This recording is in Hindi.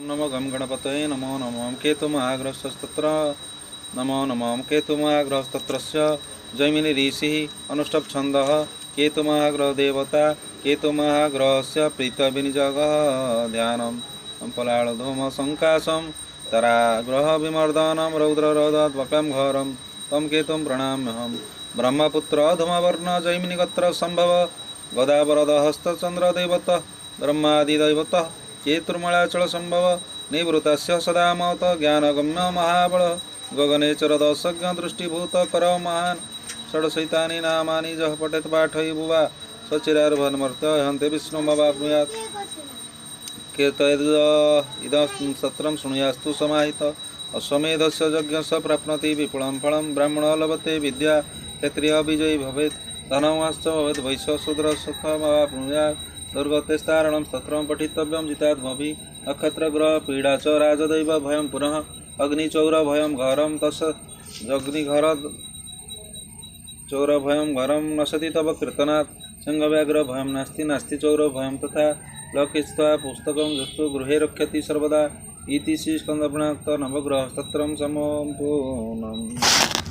नमो गम गणपतये नमो नमो केतुमहाग्रहस्तत्र नमो नमो केतुमहाग्रहस्तत्रस्य जैमिनी ऋषिः अनुष्टभ छन्दः केतुमहाग्रहदेवता केतुमहाग्रहस्य प्रीतविनिजगः ध्यानं पलाळधूमसङ्काशं तराग्रहविमर्दनं रौद्ररौदात्मकं घोरं तं केतुं प्रणमाम्यहं ब्रह्मपुत्र धूमवर्ण जैमिनिगोत्र सम्भव गदावरदहस्तचन्द्रदैवतः ब्रह्मादिदैवतः केतुर्मलाचल संभव निवृत्तस्य सदा मत ज्ञानगम्य महाबल गगने चरदशज्ञ दृष्टिभूत कर महान षडशैतानि नामानि जह पठेत पाठय बुवा सचिरार्भन्मर्त्य हन्ते विष्णुमवाप्नुयात् केतयद् इदं सत्रं शृणुयास्तु समाहित अश्वमेधस्य यज्ञस्य प्राप्नोति विपुलं फलं ब्राह्मणो लभते विद्या क्षत्रियः विजयी भवेत् धनवाश्च भवेत् वैश्य शूद्रः सुखमवाप्नुयात् दुर्गतेस्तारणं स्तोत्रं पठितव्यं जितात्मभि नक्षत्रग्रह पीडा च राजदैव भयं पुनः अग्निचौर भयं घरं तस् जग्निघर चौर भयं घरं नशति तव कीर्तनात् सिंहव्याघ्र भयं नास्ति नास्ति चौर भयं तथा लौकिस्त्वा पुस्तकं जस्तु गृहे रक्षति सर्वदा इति श्री स्कंदपुराण नवग्रहस्तोत्रं सम्पूर्णम्।